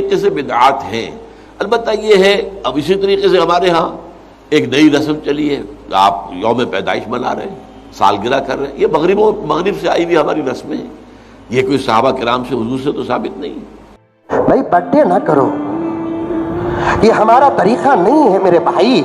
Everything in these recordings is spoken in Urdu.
جیسے بدعات ہیں. البتہ یہ ہے اب اسی طریقے سے ہمارے ہاں ایک نئی رسم چلی ہے، آپ یوم پیدائش منا رہے ہیں، سالگرہ کر رہے ہیں. یہ مغرب سے آئی ہوئی ہماری رسمیں ہیں، یہ کوئی صحابہ کرام سے حضور سے تو ثابت نہیں. بھائی برتھ ڈے نہ کرو، یہ ہمارا طریقہ نہیں ہے میرے بھائی.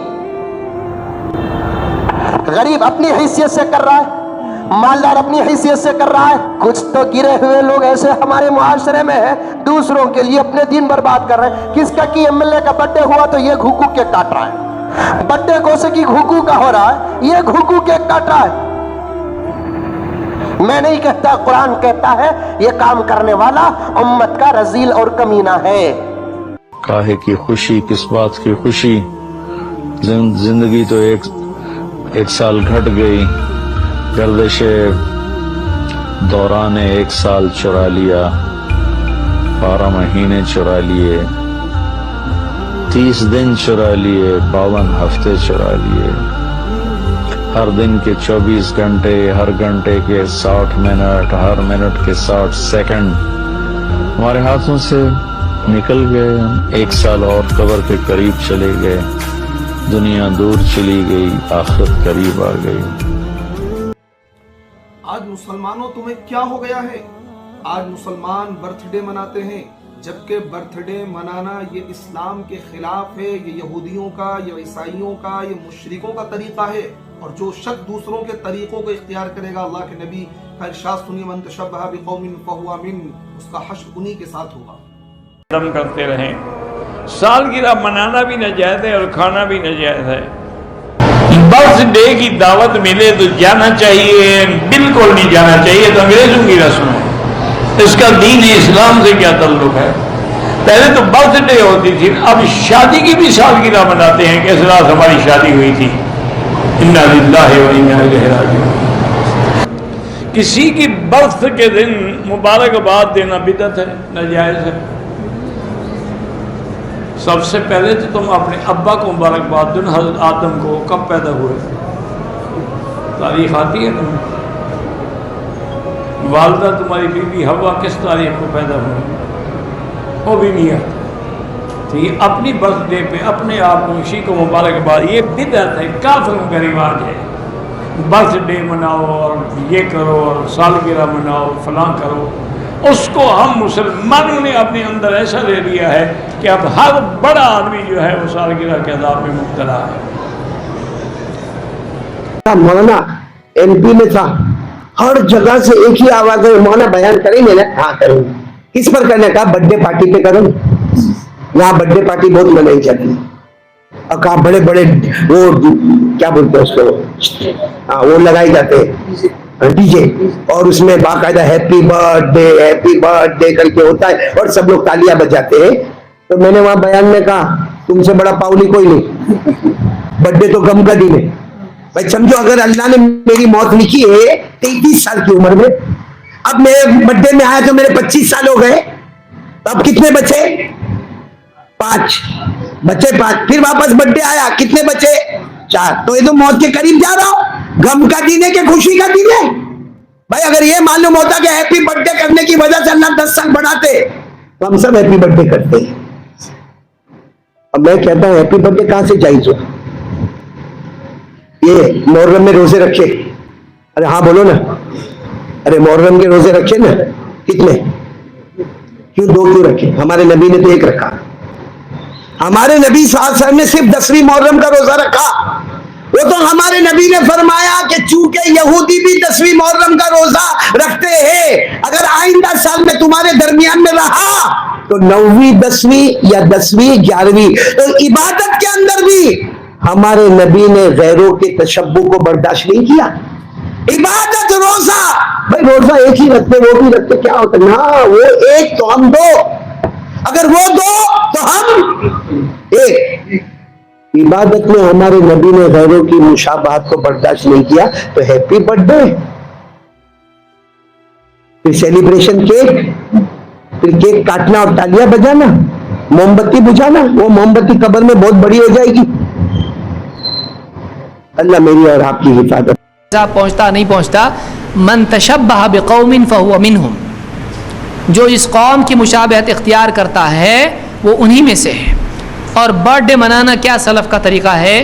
غریب اپنی حیثیت سے کر رہا ہے، مالدار اپنی حیثیت سے کر رہا ہے. کچھ تو گرے ہوئے لوگ ایسے ہمارے معاشرے میں ہیں دوسروں کے لیے اپنے دین برباد کر رہے ہیں. کس کا کی ایم ایل اے کا برتھ ڈے ہوا تو یہ گھوکو کیک کاٹ رہا ہے. برتھ ڈے کوسے کی گھوکو کا ہو رہا ہے، یہ گھوکو کیک کاٹ رہا ہے. میں نہیں کہتا، قرآن کہتا ہے یہ کام کرنے والا امت کا رذیل اور کمینہ ہے. کاہے کی خوشی، کس بات کی خوشی، زندگی تو ایک سال گھٹ گئی. گردش دوران ایک سال چرا لیا، 12 مہینے چرا لیے، 30 دن چرا لیے، 52 ہفتے چرا لیے. ہر دن کے 24 گھنٹے، ہر گھنٹے کے 60 منٹ، ہر منٹ کے 60 سیکنڈ ہمارے ہاتھوں سے نکل گئے. ہم 1 سال اور قبر کے قریب چلے گئے. دنیا دور چلی گئی، آخرت قریب آ گئی. آج مسلمانوں تمہیں کیا ہو گیا ہے؟ آج مسلمان برتھ ڈے مناتے ہیں، جبکہ برتھ ڈے منانا یہ اسلام کے خلاف ہے. یہ یہودیوں کا، یہ عیسائیوں کا، یہ مشرکوں کا طریقہ ہے. اور جو شخص دوسروں کے طریقوں کو اختیار کرے گا، اللہ کے نبی کا ارشاد سنیے، من تشبہ بقوم فہو منہم، اس کا حشر انہی کے ساتھ ہوگا. ختم کرتے رہیں. سالگرہ منانا بھی ناجائز ہے اور کھانا بھی ناجائز ہے. برتھ ڈے کی دعوت ملے تو جانا چاہیے، بالکل نہیں جانا چاہیے. تو انگریزوں کی رسم ہے، اس کا دین اسلام سے کیا تعلق ہے؟ پہلے تو برتھ ڈے ہوتی تھی، اب شادی کی بھی سالگرہ مناتے ہیں کہ اس رات ہماری شادی ہوئی تھی. انا للہ و انا الیہ راجعون. کسی کی برتھ کے دن مبارکباد دینا بدعت ہے، ناجائز ہے. سب سے پہلے تو تم اپنے ابا کو مبارکباد دو. حضرت آدم کو کب پیدا ہوئے تاریخ آتی ہے تمہیں؟ والدہ تمہاری بیوی حوا کس تاریخ کو پیدا ہوئی؟ وہ بھی نہیں آتی. تو یہ اپنی برتھ ڈے پہ اپنے آپ کو اسی کو مبارکباد، یہ بدعت ہے، کافروں کا رواج ہے. برتھ ڈے مناؤ اور یہ کرو اور سالگرہ مناؤ، فلاں کرو. اس کو ہم مسلمانوں نے اپنے اندر ایسا لے لیا ہے کہ اب ہر بڑا آدمی جو ہے وہ سالگرہ کے عذاب میں مبتلا ہے. مولانا ایم پی میں تھا، ہر جگہ سے ایک ہی آواز ہے، مولانا بیان کریں گے نا؟ ہاں کریں گے. کس پر کرنے کا؟ برتھ ڈے پارٹی پہ کروں. یہاں برتھ ڈے پارٹی بہت منائی جاتی ہے. اور کہاں بڑے بڑے وہ کیا بولتے ہیں اس کو، وہ لگائے جاتے ہیں ڈی جے، اور اس میں باقاعدہ ہیپی برتھ ڈے کر کے ہوتا ہے اور سب لوگ تالیاں بجاتے ہیں. تو میں نے وہاں بیان میں کہا تم سے بڑا پاؤلی کوئی نہیں، برتھ ڈے تو غم کا دن ہے. بھائی سمجھو، اگر اللہ نے میری موت لکھی ہے 33 سال کی عمر میں، اب میرے برتھ ڈے میں آیا تو میرے 25 سال ہو گئے، اب کتنے بچے؟ 5 بچے. 5 پھر واپس برتھ ڈے آیا، کتنے بچے؟ 4. تو یہ تو موت کے قریب جا رہا ہوں. غم کا دن ہے کہ خوشی کا دن ہے؟ بھائی اگر یہ معلوم ہوتا کہ ہیپی برتھ ڈے کرنے کی وجہ سے اللہ 10 سال بڑھاتے تو ہم سب ہیپی برتھ ڈے کرتے ہیں. اب میں کہتا ہوں ہیپی برتھ ڈے کہاں سے جائز ہو؟ یہ محرم میں روزے رکھے، ارے ہاں بولو نا، ارے محرم کے روزے رکھے نا، کتنے؟ کیوں 2 کیوں رکھے؟ ہمارے نبی نے تو 1 رکھا. ہمارے نبی صلی اللہ علیہ وسلم نے صرف 10ویں محرم کا روزہ رکھا. وہ تو ہمارے نبی نے فرمایا کہ چونکہ یہودی بھی 10ویں محرم کا روزہ رکھتے ہیں، اگر آئندہ سال میں تمہارے درمیان میں رہا تو 9ویں 10ویں یا 10ویں 11ویں. تو عبادت کے اندر بھی ہمارے نبی نے غیروں کے تشبہ کو برداشت نہیں کیا. عبادت روزہ، بھائی روزہ ایک ہی رکھتے وہ بھی رکھتے، کیا ہوتا ہے؟ ہاں وہ ایک تو ہم 2، اگر وہ 2 تو ہم 1. عبادت میں ہمارے نبی نے غیروں کی مشابہت کو برداشت نہیں کیا. تو ہیپی برتھ ڈے، پھر سیلیبریشن کیک، پھر کیک کاٹنا اور تالیاں بجانا، موم بتی بجھانا. وہ موم بتی قبر میں بہت بڑی ہو جائے گی. اللہ میری اور آپ کی حفاظت. پہنچتا نہیں پہنچتا. من تشبہ بقوم فہو منہم، جو اس قوم کی مشابہت اختیار کرتا ہے وہ انہی میں سے ہے. اور برتھ ڈے منانا کیا سلف کا طریقہ ہے؟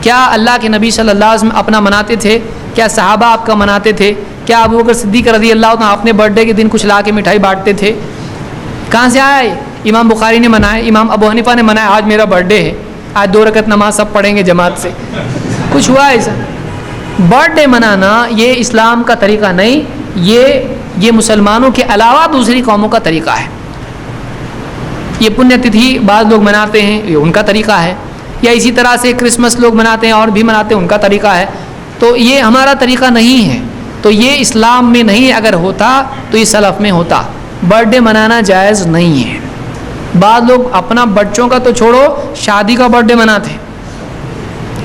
کیا اللہ کے نبی صلی اللہ علیہ وسلم اپنا مناتے تھے؟ کیا صحابہ آپ کا مناتے تھے؟ کیا ابو بکر صدیق رضی اللہ عنہ اپنے برتھ ڈے کے دن کچھ لا کے مٹھائی بانٹتے تھے؟ کہاں سے آیا ہے؟ امام بخاری نے منایا، امام ابو حنیفہ نے منایا، آج میرا برتھ ڈے ہے، آج 2 رکعت نماز سب پڑھیں گے جماعت سے. کچھ ہوا ایسا؟ برتھ ڈے منانا یہ اسلام کا طریقہ نہیں، یہ مسلمانوں کے علاوہ دوسری قوموں کا طریقہ ہے. یہ پنیہ تتھی بعض لوگ مناتے ہیں، یہ ان کا طریقہ ہے. یا اسی طرح سے کرسمس لوگ مناتے ہیں اور بھی مناتے ہیں، ان کا طریقہ ہے. تو یہ ہمارا طریقہ نہیں ہے، تو یہ اسلام میں نہیں. اگر ہوتا تو یہ سلف میں ہوتا. برتھ ڈے منانا جائز نہیں ہے. بعض لوگ اپنا بچوں کا تو چھوڑو، شادی کا برتھ ڈے مناتے.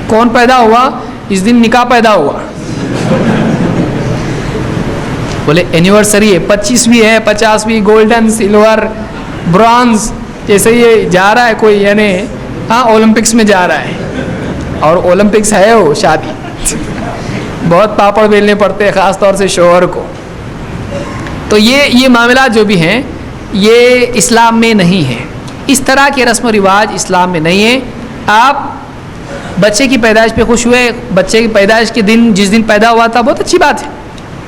کون پیدا ہوا؟ اس دن نکاح پیدا ہوا، بولے اینیورسری ہے، 25ویں ہے، 50ویں، گولڈن، سلور، برانز، جیسے یہ جا رہا ہے کوئی، یعنی ہاں اولمپکس میں جا رہا ہے. اور اولمپکس ہے وہ شادی، بہت پاپڑ بیلنے پڑتے ہیں خاص طور سے شوہر کو. تو یہ معاملات جو بھی ہیں یہ اسلام میں نہیں ہے. اس طرح کے رسم و رواج اسلام میں نہیں ہے. آپ بچے کی پیدائش پہ خوش ہوئے، بچے کی پیدائش کے دن جس دن پیدا ہوا تھا، بہت اچھی بات ہے.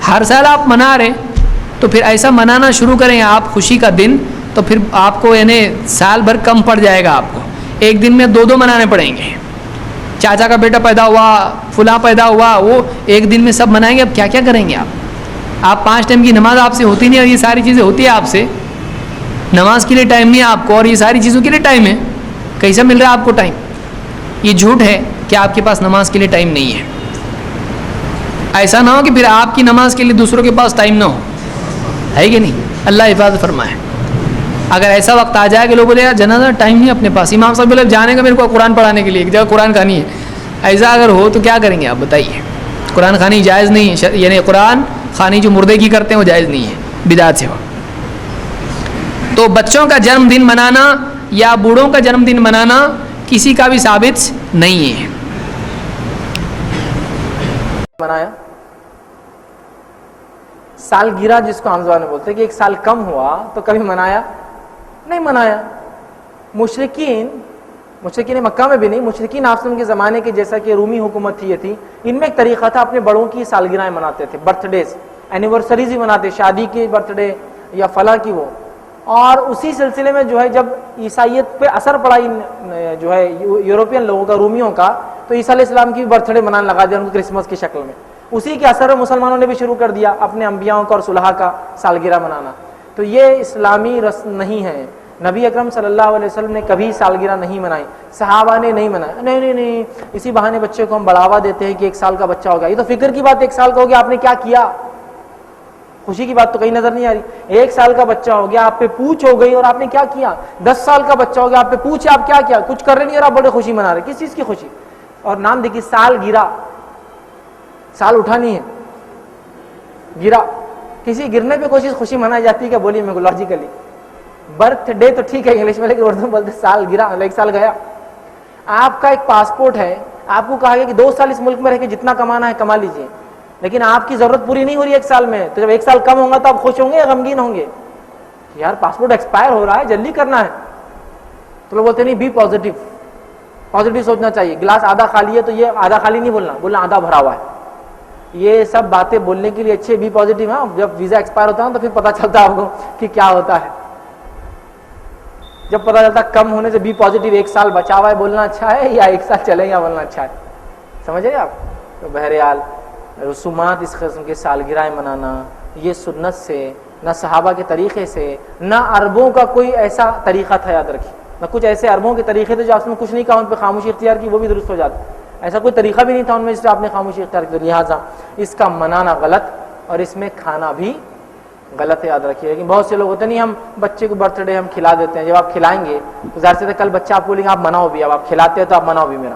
ہر سال آپ منا رہے ہیں تو پھر ایسا منانا شروع کریں آپ خوشی کا دن، تو پھر آپ کو یعنی سال بھر کم پڑ جائے گا. آپ کو ایک دن میں 2 منانے پڑیں گے. چاچا کا بیٹا پیدا ہوا، فلاں پیدا ہوا، وہ ایک دن میں سب منائیں گے. اب کیا کیا کریں گے آپ 5 ٹائم کی نماز آپ سے ہوتی نہیں، اور یہ ساری چیزیں ہوتی ہیں آپ سے. نماز کے لیے ٹائم نہیں ہے آپ کو، اور یہ ساری چیزوں کے لیے ٹائم ہے. کیسا مل رہا ہے آپ کو ٹائم؟ یہ جھوٹ ہے کہ آپ کے پاس نماز کے لیے ٹائم نہیں ہے. ایسا نہ ہو کہ پھر آپ کی نماز کے لیے دوسروں کے پاس ٹائم نہ ہو، ہے کہ نہیں؟ اللہ حفاظت فرمائے. اگر ایسا وقت آ جائے کہ لوگ بولے یار جنازہ ٹائم نہیں اپنے پاس، امام صاحب بولے جانے کا میرے کو قرآن پڑھانے کے لیے ایک جگہ قرآن خوانی ہے، ایسا اگر ہو تو کیا کریں گے آپ بتائیے؟ قرآن خوانی جائز نہیں ہے، یعنی قرآن خوانی جو مردے کی کرتے ہیں وہ جائز نہیں ہے، بدعت سے ہو. تو بچوں کا جنم دن منانا یا بوڑھوں کا جنم دن منانا کسی کا بھی ثابت نہیں ہے. منایا سالگرہ جس کو عام زبان میں بولتے ہیں کہ ایک سال کم ہوا تو کبھی منایا نہیں منایا. مشرکین مکہ میں بھی نہیں، مشرکین آپ کے زمانے کے جیسا کہ رومی حکومت تھی، یہ تھی، ان میں ایک طریقہ تھا، اپنے بڑوں کی سالگرہیں مناتے تھے، برتھ ڈیز، اینیورسریز ہی مناتے، شادی کی برتھ ڈے یا فلاں کی وہ. اور اسی سلسلے میں جو ہے جب عیسائیت پہ اثر پڑا جو ہے یورپین لوگوں کا، رومیوں کا، تو عیسیٰ علیہ السلام کی برتھ ڈے منانے لگا دیا ان کو کرسمس کی شکل میں. اسی کے اثر میں مسلمانوں نے بھی شروع کر دیا اپنے انبیاءوں کا اور صلحاء کا سالگرہ منانا. تو یہ اسلامی رسم نہیں ہے. نبی اکرم صلی اللہ علیہ وسلم نے کبھی سالگرہ نہیں منائی، صحابہ نے نہیں منایا. نہیں اسی بہانے بچے کو ہم بڑھاوا دیتے ہیں کہ 1 سال کا بچہ ہو گیا. یہ تو فکر کی بات، 1 سال کا ہو گیا، آپ نے کیا کیا؟ خوشی کی بات تو کہیں نظر نہیں آ رہی. 1 سال کا بچہ ہو گیا، آپ پہ پوچھ ہو گئی اور آپ نے کیا کیا؟ 10 سال کا بچہ ہو گیا، آپ پہ پوچھ ہے، آپ کیا کیا؟ کچھ کر رہے نہیں اور آپ بڑے خوشی منا رہے. کس چیز کی خوشی؟ اور نام دیکھیے سالگرہ، سال اٹھانی ہے، گرا، کسی گرنے پہ کوئی چیز خوشی منائی جاتی ہے کیا؟ بولیے میرے کو لاجیکلی. برتھ ڈے تو ٹھیک ہے انگلش میں، لیکن اردو میں بولتے سال گرا، 1 سال گیا. آپ کا ایک پاسپورٹ ہے، آپ کو کہا گیا کہ 2 سال اس ملک میں رہ کے جتنا کمانا ہے کما لیجئے، لیکن آپ کی ضرورت پوری نہیں ہو رہی 1 سال میں. تو جب 1 سال کم ہوگا تو آپ خوش ہوں گے یا غمگین ہوں گے؟ یار پاسپورٹ ایکسپائر ہو رہا ہے، جلدی کرنا ہے. تو لوگ بولتے نہیں، بی پازیٹیو، پازیٹیو سوچنا چاہیے. گلاس آدھا خالی ہے تو یہ آدھا خالی نہیں بولنا آدھا بھرا ہوا ہے. یہ سب باتیں بولنے کے لیے اچھے، بی پازیٹیو. ہاں جب ویزا ایکسپائر ہوتا ہے تو پھر پتا چلتا ہے آپ کو کہ کیا ہوتا ہے. جب پتا چلتا کم ہونے سے بی پازیٹیو، 1 سال بچا ہوا ہے بولنا اچھا ہے یا 1 سال چلے گا بولنا اچھا ہے. سمجھ رہے آپ؟ تو بہرحال رسومات اس قسم کے سالگرہیں منانا یہ سنت سے، نہ صحابہ کے طریقے سے، نہ عربوں کا کوئی ایسا طریقہ تھا. یاد رکھیے، نہ کچھ ایسے عربوں کے طریقے تھے جو آپ نے کچھ نہیں کہا، ان پہ خاموشی اختیار کی، وہ بھی درست ہو جاتا. ایسا کوئی طریقہ بھی نہیں تھا ان میں جس سے آپ نے خاموشی اختیار کی. لہٰذا اس کا منانا غلط اور اس میں کھانا بھی غلط ہے، یاد رکھیے. لیکن بہت سے لوگ ہوتے نہیں، ہم بچے کو برتھ ڈے ہم کھلا دیتے ہیں. جب آپ کھلائیں گے تو ظاہر سے کل بچہ آپ بولیں گے آپ مناؤ بھی، اب آپ کھلاتے ہیں تو آپ مناؤ بھی میرا.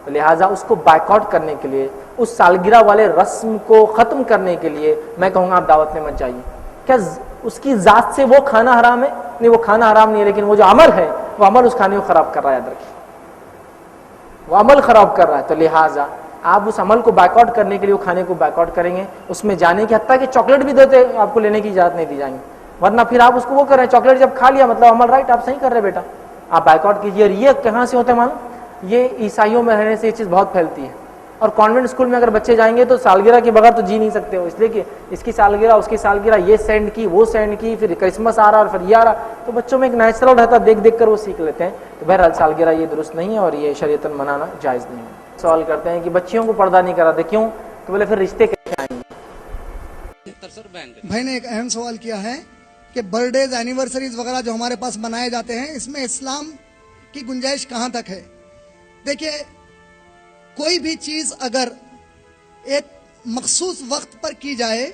لہٰذا اس کو بائک آؤٹ کرنے کے لیے، اس سالگرہ والے رسم کو ختم کرنے کے لیے میں کہوں گا آپ دعوت میں مت جائیے. کیا اس کی ذات سے وہ کھانا حرام ہے؟ نہیں، وہ کھانا حرام نہیں ہے، لیکن وہ جو عمل ہے وہ عمل اس کھانے کو خراب کر رہا ہے. یاد رکھیے، وہ عمل خراب کر رہا ہے. تو لہٰذا آپ اس عمل کو بائک آؤٹ کرنے کے لیے وہ کھانے کو بائک آؤٹ کریں گے. اس میں جانے کی حتیٰ کہ چاکلیٹ بھی دیتے آپ کو لینے کی اجازت نہیں دی جائیں گی، ورنہ پھر آپ اس کو وہ کر رہے ہیں. چاکلیٹ جب کھا لیا مطلب عمل رائٹ، آپ صحیح کر رہے بیٹا، آپ بائیکاٹ کیجیے. اور یہ کہاں سے ہوتا ہے معلوم؟ یہ عیسائیوں میں رہنے سے یہ چیز بہت پھیلتی ہے. اور کانوینٹ اسکول میں اگر بچے جائیں گے تو سالگرہ کے بغیر تو جی نہیں سکتے ہو, اس لیے کہ اس کی سالگرہ اس کی سالگرہ, یہ سینڈ کی وہ سینڈ کی, پھر کرسمس آ رہا اور پھر یہ آ رہا, تو بچوں میں ایک نیچرل رہتا ہے, دیکھ دیکھ کر وہ سیکھ لیتے ہیں. تو بہرحال سالگرہ یہ درست نہیں ہے اور یہ شریعتاً منانا جائز نہیں ہے. سوال کرتے ہیں کہ بچیوں کو پردہ نہیں کراتے, کیوں؟ تو بولے پھر رشتے کیسے آئیں گے؟ بھائی نے ایک اہم سوال کیا ہے کہ برتھ ڈیز اینیورسریز وغیرہ جو ہمارے پاس منائے جاتے ہیں, اس میں اسلام کی گنجائش کہاں تک ہے؟ دیکھیے, کوئی بھی چیز اگر ایک مخصوص وقت پر کی جائے,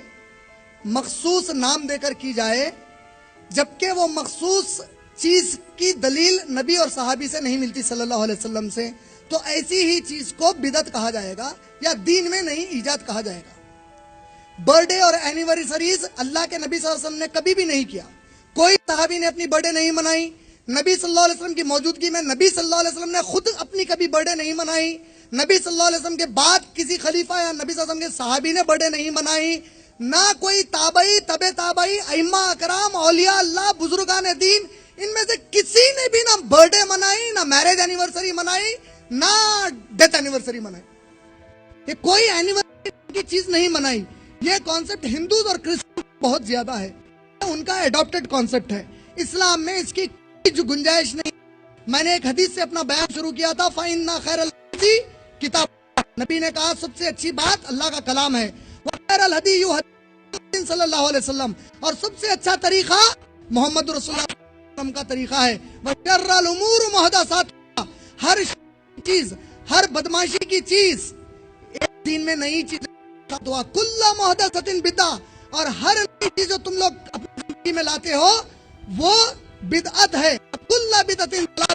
مخصوص نام دے کر کی جائے, جبکہ وہ مخصوص چیز کی دلیل نبی اور صحابی سے نہیں ملتی صلی اللہ علیہ وسلم سے, تو ایسی ہی چیز کو بدعت کہا جائے گا یا دین میں نئی ایجاد کہا جائے گا. برتھ ڈے اور اینیورسریز اللہ کے نبی صلی اللہ علیہ وسلم نے کبھی بھی نہیں کیا. کوئی صحابی نے اپنی برتھ ڈے نہیں منائی. نبی صلی اللہ علیہ وسلم کی موجودگی میں نبی صلی اللہ علیہ وسلم نے خود اپنی کبھی برتھ ڈے نہیں منائی. نبی صلی اللہ علیہ وسلم کے بعد کسی خلیفہ یا نبی صلی اللہ علیہ وسلم کے صحابی نے برتھ ڈے نہیں منائی. نہ کوئی تابعی, تبع تابعی, ائمہ اکرام, اولیاء اللہ, بزرگان دین, ان میں سے کسی نے بھی نہ برتھ ڈے منائی, نہ میرج اینیورسری منائی, نہ ڈیتھ اینیورسری منائی. یہ کوئی اینیورسری کی چیز نہیں منائی. یہ کانسیپٹ ہندوز اور کرسچن بہت زیادہ ہے, ان کا ایڈاپٹڈ کانسیپٹ ہے. اسلام میں اس کی کوئی گنجائش نہیں. میں نے ایک حدیث سے اپنا بیان شروع کیا تھا, فَإِنَّ خَيْرَ الْحَدِيثِ کتاب. نبی نے کہا سب سے اچھی بات اللہ کا کلام ہے. وَخَيْرَ الْهَدِيِّ هَدْيُ صلی اللہ علیہ وسلم, اور سب سے اچھا طریقہ محمد رسول اللہ صلی اللہ علیہ وسلم کا طریقہ ہے. وَشَرَّ الْأُمُورُ مُحْدَثَاتُهَا, ہر چیز, ہر بدماشی کی چیز ایک دین میں نئی چیز, کُلُّ مُحْدَثَةٍ بِدْعَةٌ, اور ہر نئی چیز جو تم لوگ اپنی زندگی میں لاتے ہو وہ بدعت ہے. کُلُّ بِدْعَةٍ ضلالہ,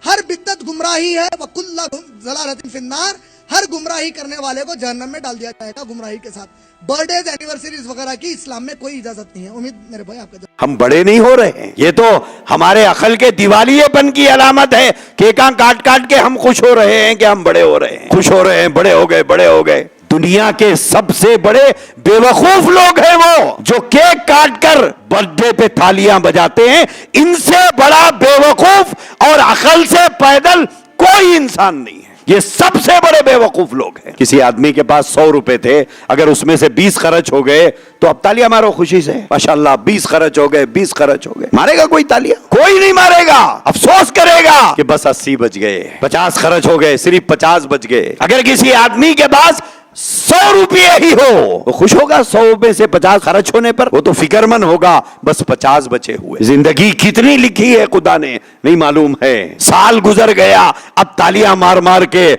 ہر بدعت گمراہی ہے. وَكُلُّ ضلالۃ فی النار, ہر گمراہی کرنے والے کو جہنم میں ڈال دیا جائے گا گمراہی کے ساتھ. برتھ ڈیز اینیورسریز وغیرہ کی اسلام میں کوئی اجازت نہیں ہے. امید میرے بھائی آپ کا ہم بڑے نہیں ہو رہے ہیں, یہ تو ہمارے عقل کے دیوالیے پن کی علامت ہے. کیکاں کاٹ کاٹ کے ہم خوش ہو رہے ہیں کہ ہم بڑے ہو رہے ہیں, خوش ہو رہے ہیں, بڑے ہو گئے, بڑے ہو گئے. دنیا کے سب سے بڑے بے وقوف لوگ ہیں وہ جو کیک کاٹ کر برتھ ڈے پہ تالیاں بجاتے ہیں. ان سے بڑا بے وقوف اور عقل سے پیدل کوئی انسان نہیں ہے. یہ سب سے بڑے بے وقوف لوگ ہیں. کسی آدمی کے پاس 100 روپے تھے, اگر اس میں سے 20 خرچ ہو گئے تو اب تالیاں مارو خوشی سے, ماشاءاللہ 20 خرچ ہو گئے, 20 خرچ ہو گئے. مارے گا کوئی تالیاں؟ کوئی نہیں مارے گا. افسوس کرے گا کہ بس 80 بچ گئے, 50 خرچ ہو گئے, صرف 50 بچ گئے. اگر کسی آدمی کے پاس 100 روپے ہی ہو وہ خوش ہوگا 100 روپے سے 50 خرچ ہونے پر, وہ تو فکر مند ہوگا بس 50 بچے ہوئے. زندگی کتنی لکھی ہے خدا نے نہیں معلوم ہے. سال گزر گیا, اب تالیاں مار مار کے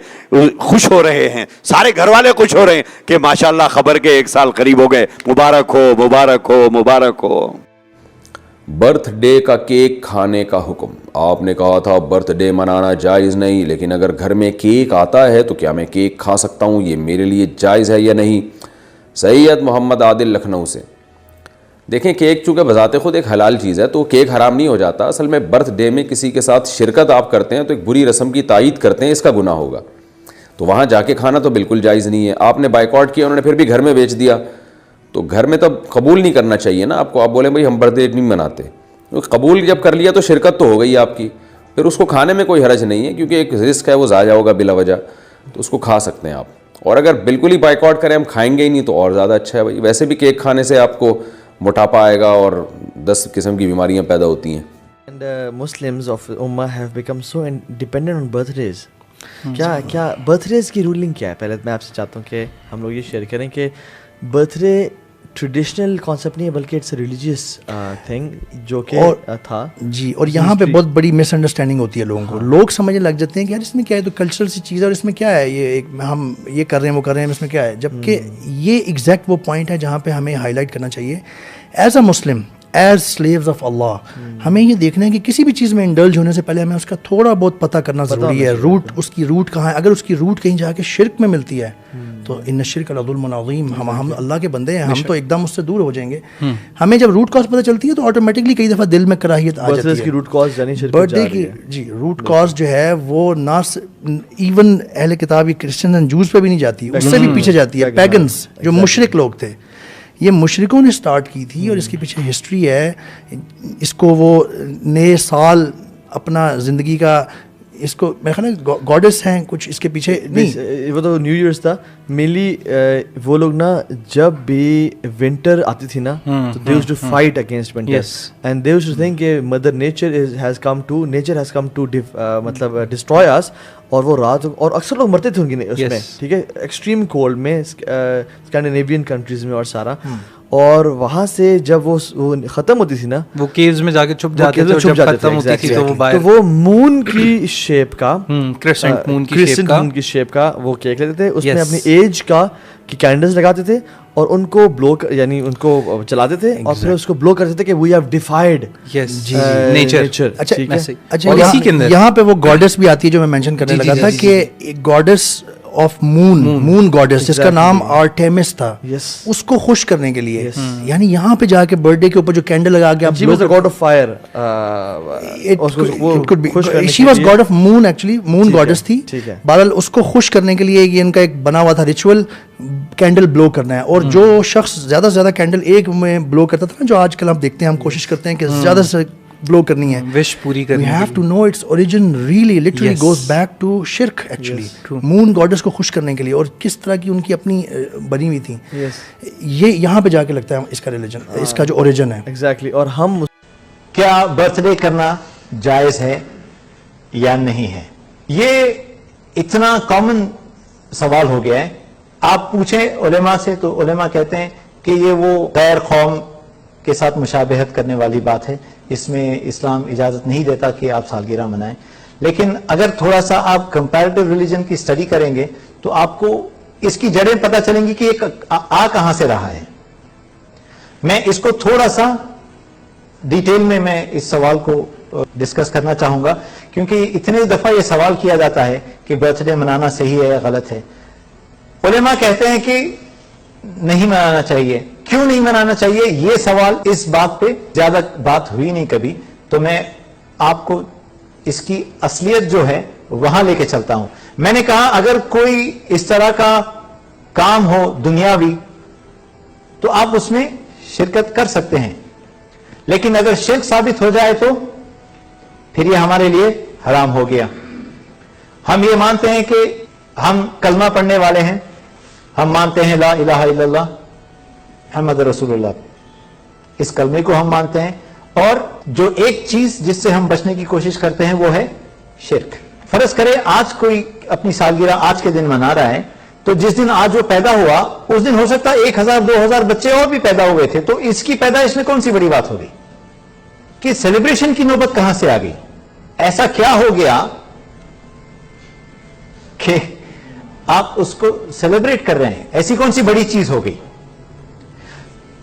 خوش ہو رہے ہیں, سارے گھر والے خوش ہو رہے ہیں کہ ماشاءاللہ خبر کے 1 سال قریب ہو گئے, مبارک ہو, مبارک ہو, مبارک ہو. برتھ ڈے کا کیک کھانے کا حکم. آپ نے کہا تھا برتھ ڈے منانا جائز نہیں, لیکن اگر گھر میں کیک آتا ہے تو کیا میں کیک کھا سکتا ہوں؟ یہ میرے لیے جائز ہے یا نہیں؟ سید محمد عادل لکھنؤ سے. دیکھیں, کیک چونکہ بذات خود ایک حلال چیز ہے تو کیک حرام نہیں ہو جاتا. اصل میں برتھ ڈے میں کسی کے ساتھ شرکت آپ کرتے ہیں تو ایک بری رسم کی تائید کرتے ہیں, اس کا گناہ ہوگا. تو وہاں جا کے کھانا تو بالکل جائز نہیں ہے. آپ نے بائیکاٹ کیا, انہوں نے پھر بھی گھر میں بیچ دیا, تو گھر میں تو قبول نہیں کرنا چاہیے نا آپ کو. آپ بولیں بھائی ہم برتھ ڈے نہیں مناتے, قبول جب کر لیا تو شرکت تو ہو گئی آپ کی, پھر اس کو کھانے میں کوئی حرج نہیں ہے کیونکہ ایک رزق ہے وہ ضائع ہوگا بلا وجہ, تو اس کو کھا سکتے ہیں آپ. اور اگر بالکل ہی بائیکاٹ کریں ہم کھائیں گے ہی نہیں تو اور زیادہ اچھا ہے بھائی. ویسے بھی کیک کھانے سے آپ کو موٹاپا آئے گا اور 10 قسم کی بیماریاں پیدا ہوتی ہیں. And Muslims of Ummah have become so dependent on birthdays. کیا برتھ ڈیز کی رولنگ کیا ہے؟ پہلے میں آپ سے چاہتا ہوں کہ ہم لوگ یہ شیئر کریں کہ برتھ ڈے ٹریڈیشنل کانسیپٹ نہیں ہے بلکہ اٹس اے ریلیجیس تھنگ جو کہ تھا. جی, اور یہاں پہ بہت بڑی مس انڈرسٹینڈنگ ہوتی ہے لوگوں کو. لوگ سمجھنے لگ جاتے ہیں کہ یار اس میں کیا ہے, تو کلچرل سی چیز ہے اور اس میں کیا ہے, یہ ہم یہ کر رہے ہیں وہ کر رہے ہیں, اس میں کیا ہے. جبکہ یہ ایگزیکٹ وہ پوائنٹ ہے جہاں پہ ہمیں ہائی لائٹ کرنا چاہیے. As a Muslim, as slaves of Allah, ہمیں یہ دیکھنا ہے کہ کسی بھی چیز میں انڈلج ہونے سے پہلے ہمیں اس کا تھوڑا بہت پتہ کرنا ضروری ہے. روٹ, اس کی روٹ کہاں ہے. اگر اس کی روٹ کہیں جا کے شرک میں ملتی ہے تو ان الشرک لظلم عظیم, ہم اللہ کے بندے ہیں, ہم تو ایک دم اس سے دور ہو جائیں گے. ہمیں جب روٹ کاز پتہ چلتی ہے تو آٹومیٹکلی کئی دفعہ دل میں کراہیت آ جاتی ہے. برتھ ڈے کی جی روٹ کاز جو ہے وہ نہ ایون اہل کتاب کرسچن اینڈ جوز پہ بھی نہیں جاتی, اس سے بھی پیچھے جاتی ہے. پیگنز جو مشرک لوگ تھے, یہ مشرکوں نے سٹارٹ کی تھی اور اس کے پیچھے ہسٹری ہے. اس کو وہ نئے سال اپنا زندگی کا اس کو میرے خیال ہے گاڈس ہیں کچھ اس کے پیچھے نہیں. وہ تو نیو ایئرس تھا مینلی. وہ لوگ نا جب بھی ونٹر آتی تھی نا تو they used to fight against winter and they used to think کہ mother nature has come to مطلب ڈسٹروائے اس. اور وہ رات اور اکثر لوگ مرتے تھے ان کی اس میں, ٹھیک ہے, ایکسٹریم کولڈ میں اسکینڈینیوین کنٹریز میں اور سارا. اور وہاں سے جب وہ ختم ہوتی تھی نا وہ کیوز میں جا کے چھپ جاتے تھے, جب ختم ہوتی تھی تو وہ مون کی شیپ کا کرسنٹ مون کی شیپ کا وہ کیک لیتے تھے, اس میں اپنی ایج کا کی کینڈلز لگاتے تھے اور ان کو بلو یعنی ان کو چلاتے تھے اور پھر اس کو بلو کرتے تھے کہ وی ہیو ڈیفائڈ نیچر. اچھا یہاں پہ وہ گاڈس بھی آتی ہے جو میں مینشن کرنے لگا تھا کہ گاڈس آف مون گاڈس جس کا نام آرٹیمس تھا, اس کو خوش کرنے کے لیے یعنی یہاں پہ جا کے برتھ ڈے کے اوپر جو کینڈل لگا کے god of fire, she was god of moon, actually moon goddess تھی. بہرحال اس کو خوش کرنے کے لیے یہ ان کا ایک بنا ہوا تھا ریچول, کینڈل بلو کرنا ہے. اور جو شخص زیادہ سے زیادہ کینڈل ایک میں بلو کرتا تھا نا, جو آج کل ہم دیکھتے ہیں, ہم کوشش کرتے ہیں کہ زیادہ سے بلو کرنی ہے, وش پوری کرنی ہے. We have to know its origin really literally goes back to shirk actually. Moon goddess کو خوش کرنے کے لیے, اور کس طرح کی ان کی اپنی بنی ہوئی تھی. یہ یہاں پہ جا کے لگتا ہے اس کا ریلیجن, اس کا جو اوریجن ہے. ایگزیکٹلی. اور ہم کیا برتھ ڈے کرنا جائز ہے یا نہیں ہے, یہ اتنا کامن سوال ہو گیا ہے. آپ پوچھیں علماء سے تو علماء کہتے ہیں کہ یہ وہ غیر قوم کے ساتھ مشابہت کرنے والی بات ہے, اس میں اسلام اجازت نہیں دیتا کہ آپ سالگرہ منائیں. لیکن اگر تھوڑا سا آپ کمپیریٹیو ریلیجن کی اسٹڈی کریں گے تو آپ کو اس کی جڑیں پتہ چلیں گی کہ یہ آ کہاں سے رہا ہے. میں اس کو تھوڑا سا ڈیٹیل میں اس سوال کو ڈسکس کرنا چاہوں گا, کیونکہ اتنے دفعہ یہ سوال کیا جاتا ہے کہ برتھ ڈے منانا صحیح ہے یا غلط ہے. علماء کہتے ہیں کہ نہیں منانا چاہیے. کیوں نہیں منانا چاہیے, یہ سوال اس بات پہ زیادہ بات ہوئی نہیں کبھی, تو میں آپ کو اس کی اصلیت جو ہے وہاں لے کے چلتا ہوں. میں نے کہا اگر کوئی اس طرح کا کام ہو دنیاوی تو آپ اس میں شرکت کر سکتے ہیں, لیکن اگر شرک ثابت ہو جائے تو پھر یہ ہمارے لیے حرام ہو گیا. ہم یہ مانتے ہیں کہ ہم کلمہ پڑھنے والے ہیں, ہم مانتے ہیں لا الہ الا اللہ محمد رسول اللہ, اس کلمے کو ہم مانتے ہیں. اور جو ایک چیز جس سے ہم بچنے کی کوشش کرتے ہیں وہ ہے شرک. فرض کرے آج کوئی اپنی سالگرہ آج کے دن منا رہا ہے, تو جس دن آج وہ پیدا ہوا اس دن ہو سکتا ہے 1000-2000 بچے اور بھی پیدا ہوئے تھے, تو اس کی پیدائش میں کون سی بڑی بات ہوگی کہ سیلیبریشن کی نوبت کہاں سے آ گئی. ایسا کیا ہو گیا کہ آپ اس کو سیلیبریٹ کر رہے ہیں, ایسی کون سی بڑی چیز ہو گئی.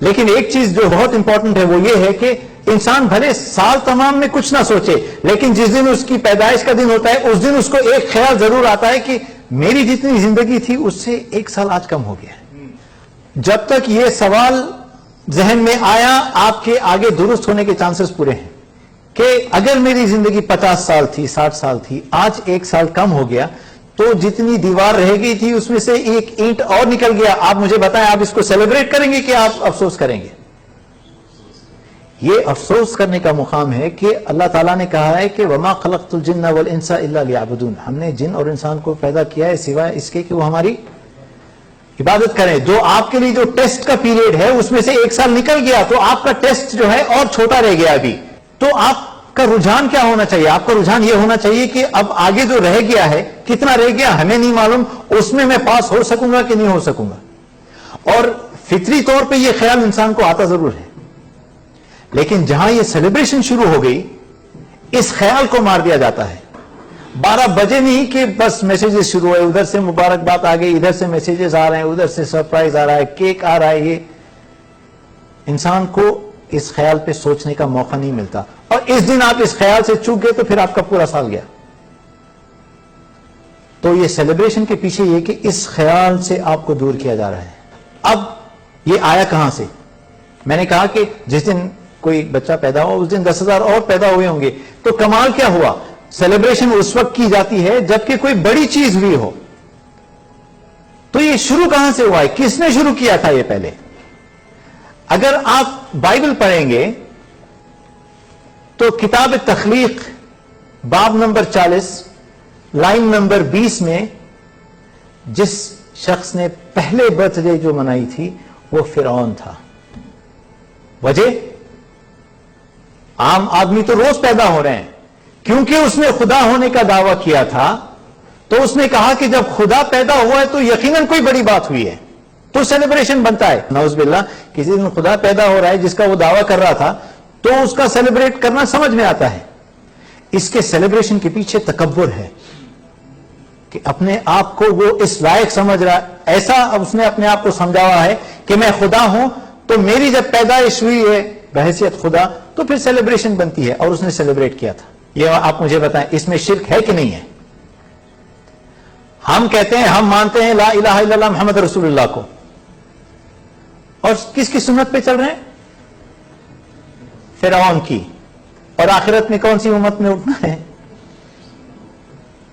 لیکن ایک چیز جو بہت امپورٹنٹ ہے وہ یہ ہے کہ انسان بھلے سال تمام میں کچھ نہ سوچے, لیکن جس دن اس کی پیدائش کا دن ہوتا ہے اس دن اس کو ایک خیال ضرور آتا ہے کہ میری جتنی زندگی تھی اس سے 1 سال آج کم ہو گیا ہے. جب تک یہ سوال ذہن میں آیا آپ کے آگے درست ہونے کے چانسز پورے ہیں کہ اگر میری زندگی 50 سال تھی 60 سال تھی, آج 1 سال کم ہو گیا, تو جتنی دیوار رہ گئی تھی اس میں سے ایک اینٹ اور نکل گیا. آپ مجھے بتائیں آپ اس کو سیلیبریٹ کریں گے کہ آپ افسوس کریں گے؟ یہ افسوس کرنے کا مقام ہے کہ اللہ تعالیٰ نے کہا ہے کہ وما خلقت الجن والانس الا لیعبدون, ہم نے جن اور انسان کو پیدا کیا ہے سوائے اس کے کہ وہ ہماری عبادت کریں. جو آپ کے لیے جو ٹیسٹ کا پیریڈ ہے اس میں سے 1 سال نکل گیا, تو آپ کا ٹیسٹ جو ہے اور چھوٹا رہ گیا ابھی. تو آپ کا رجحان کیا ہونا چاہیے؟ آپ کا رجحان یہ ہونا چاہیے کہ اب آگے جو رہ گیا ہے کتنا رہ گیا ہمیں نہیں معلوم, اس میں پاس ہو سکوں گا کہ نہیں ہو سکوں گا. اور فطری طور پہ یہ خیال انسان کو آتا ضرور ہے, لیکن جہاں یہ سیلیبریشن شروع ہو گئی اس خیال کو مار دیا جاتا ہے. 12 بجے نہیں کہ بس میسیجز شروع ہوئے, ادھر سے مبارکباد آ گئی, ادھر سے میسیجز آ رہے ہیں, ادھر سے سرپرائز آ رہا ہے, کیک آ رہا ہے. یہ انسان کو اس خیال پہ سوچنے کا موقع نہیں ملتا, اور اس دن آپ اس خیال سے چوک گئے تو پھر آپ کا پورا سال گیا. تو یہ سیلیبریشن کے پیچھے یہ کہ اس خیال سے آپ کو دور کیا جا رہا ہے. اب یہ آیا کہاں سے؟ میں نے کہا کہ جس دن کوئی بچہ پیدا ہوا اس دن 10,000 اور پیدا ہوئے ہوں گے. تو کمال کیا ہوا؟ سیلیبریشن اس وقت کی جاتی ہے جبکہ کوئی بڑی چیز ہوئی ہو. تو یہ شروع کہاں سے ہوا ہے؟ کس نے شروع کیا تھا یہ پہلے؟ اگر آپ بائبل پڑھیں گے تو کتاب تخلیق باب نمبر 40 لائن نمبر 20 میں جس شخص نے پہلے برتھ ڈے جو منائی تھی وہ فرعون تھا. وجہ عام آدمی تو روز پیدا ہو رہے ہیں, کیونکہ اس نے خدا ہونے کا دعویٰ کیا تھا تو اس نے کہا کہ جب خدا پیدا ہوا ہے تو یقیناً کوئی بڑی بات ہوئی ہے, تو سیلیبریشن بنتا ہے. نعوذ باللہ, کسی دن خدا پیدا ہو رہا ہے جس کا وہ دعویٰ کر رہا تھا تو اس کا سیلیبریٹ کرنا سمجھ میں آتا ہے. اس کے سیلیبریشن کے پیچھے تکبر ہے کہ اپنے آپ کو وہ اس لائق سمجھ رہا ہے, ایسا اس نے اپنے آپ کو سمجھا ہوا ہے کہ میں خدا ہوں, تو میری جب پیدائش ہوئی ہے بحیثیت خدا تو پھر سیلیبریشن بنتی ہے, اور اس نے سیلیبریٹ کیا تھا. یہ آپ مجھے بتائیں اس میں شرک ہے کہ نہیں ہے؟ ہم کہتے ہیں ہم مانتے ہیں لا الہ الا اللہ محمد رسول اللہ کو, اور کس کی سنت پہ چل رہے ہیں؟ فرعون کی. اور آخرت میں کون سی امت میں اٹھنا ہے؟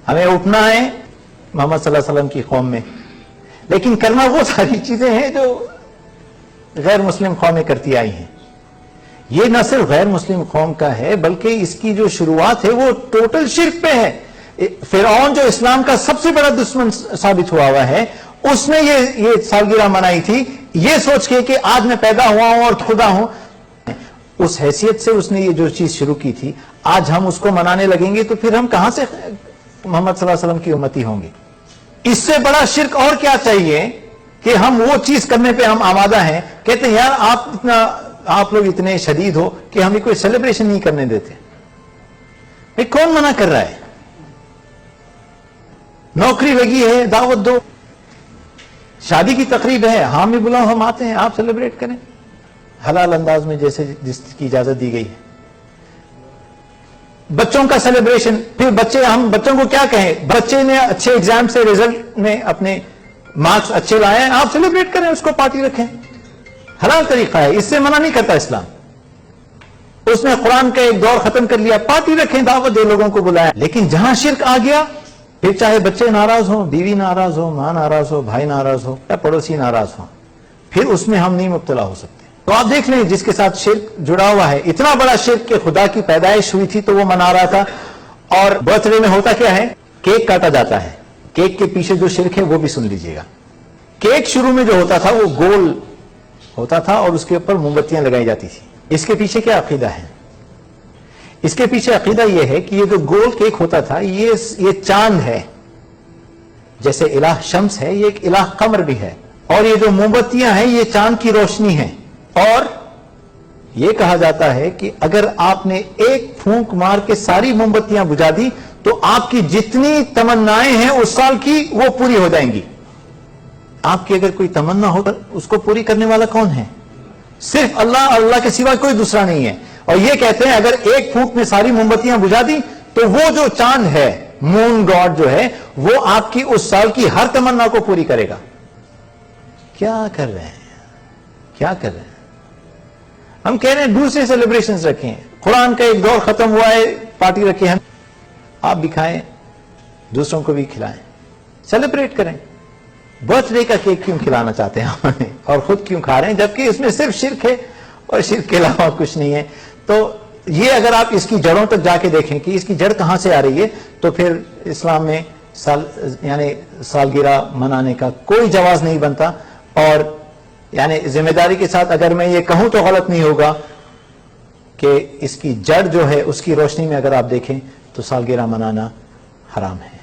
ہمیں اٹھنا ہے محمد صلی اللہ علیہ وسلم کی قوم میں, لیکن کرنا وہ ساری چیزیں ہیں جو غیر مسلم قومیں کرتی آئی ہیں. یہ نہ صرف غیر مسلم قوم کا ہے بلکہ اس کی جو شروعات ہے وہ ٹوٹل شرک پہ ہے. فرعون جو اسلام کا سب سے بڑا دشمن ثابت ہوا ہے, اس نے یہ سالگرہ منائی تھی یہ سوچ کے کہ آج میں پیدا ہوا ہوں اور خدا ہوں. اس حیثیت سے اس نے یہ جو چیز شروع کی تھی, آج ہم اس کو منانے لگیں گے تو پھر ہم کہاں سے محمد صلی اللہ علیہ وسلم کی امتی ہوں گے؟ اس سے بڑا شرک اور کیا چاہیے کہ ہم وہ چیز کرنے پہ ہم آمادہ ہیں. کہتے ہیں یار آپ لوگ اتنے شدید ہو کہ ہمیں کوئی سیلیبریشن نہیں کرنے دیتے. بھئی کون منع کر رہا ہے؟ نوکری لگی ہے دعوت دو, شادی کی تقریب ہے ہاں میں بلاؤ ہم آتے ہیں, آپ سیلیبریٹ کریں حلال انداز میں جیسے جس کی اجازت دی گئی ہے. بچوں کا سیلیبریشن, پھر ہم بچوں کو کیا کہیں؟ بچے نے اچھے ایگزام سے رزلٹ میں اپنے مارکس اچھے لائے ہیں, آپ سیلیبریٹ کریں, اس کو پارٹی رکھیں, حلال طریقہ ہے, اس سے منع نہیں کرتا اسلام. اس نے قرآن کا ایک دور ختم کر لیا, پارٹی رکھیں, دعوت دے, لوگوں کو بلایا. لیکن جہاں شرک آ گیا پھر چاہے بچے ناراض ہوں, بیوی ناراض ہو, ماں ناراض ہو, بھائی ناراض ہو یا پڑوسی ناراض ہو, پھر اس میں ہم نہیں مبتلا ہو سکتے. تو آپ دیکھ لیں جس کے ساتھ شرک جڑا ہوا ہے, اتنا بڑا شرک کہ خدا کی پیدائش ہوئی تھی تو وہ منا رہا تھا. اور برتھ ڈے میں ہوتا کیا ہے؟ کیک کاٹا جاتا ہے. کیک کے پیچھے جو شرک ہے وہ بھی سن لیجئے گا. کیک شروع میں جو ہوتا تھا وہ گول ہوتا تھا اور اس کے اوپر موم بتیاں لگائی جاتی تھی. اس کے پیچھے کیا عقیدہ ہے؟ اس کے پیچھے عقیدہ یہ ہے کہ یہ جو گول کیک ہوتا تھا یہ چاند ہے, جیسے الہ شمس ہے یہ ایک الہ قمر بھی ہے, اور یہ جو موم بتیاں ہیں یہ چاند کی روشنی ہے. اور یہ کہا جاتا ہے کہ اگر آپ نے ایک پھونک مار کے ساری موم بتیاں بجھا دی تو آپ کی جتنی تمنائیں ہیں اس سال کی وہ پوری ہو جائیں گی. آپ کی اگر کوئی تمنا ہو اس کو پوری کرنے والا کون ہے؟ صرف اللہ, اور اللہ کے سوا کوئی دوسرا نہیں ہے. اور یہ کہتے ہیں اگر ایک پھونک میں ساری موم بتیاں بجھا دی تو وہ جو چاند ہے, مون گاڈ جو ہے, وہ آپ کی اس سال کی ہر تمنا کو پوری کرے گا. کیا کر رہے ہیں, کیا کر رہے ہیں؟ ہم کہہ رہے ہیں دوسرے سیلیبریشنز رکھیں, قرآن کا ایک دور ختم ہوا ہے, پارٹی رکھیں, ہم آپ بھی کھائیں, دوسروں کو بھی کھلائیں, سیلیبریٹ کریں. برتھ ڈے کا کیک کیوں کھلانا چاہتے ہیں ہمیں اور خود کیوں کھا رہے ہیں, جبکہ اس میں صرف شرک ہے اور شرک کے علاوہ کچھ نہیں ہے. تو یہ اگر آپ اس کی جڑوں تک جا کے دیکھیں کہ اس کی جڑ کہاں سے آ رہی ہے, تو پھر اسلام میں یعنی سالگرہ منانے کا کوئی جواز نہیں بنتا. اور یعنی ذمہ داری کے ساتھ اگر میں یہ کہوں تو غلط نہیں ہوگا کہ اس کی جڑ جو ہے اس کی روشنی میں اگر آپ دیکھیں تو سالگرہ منانا حرام ہے.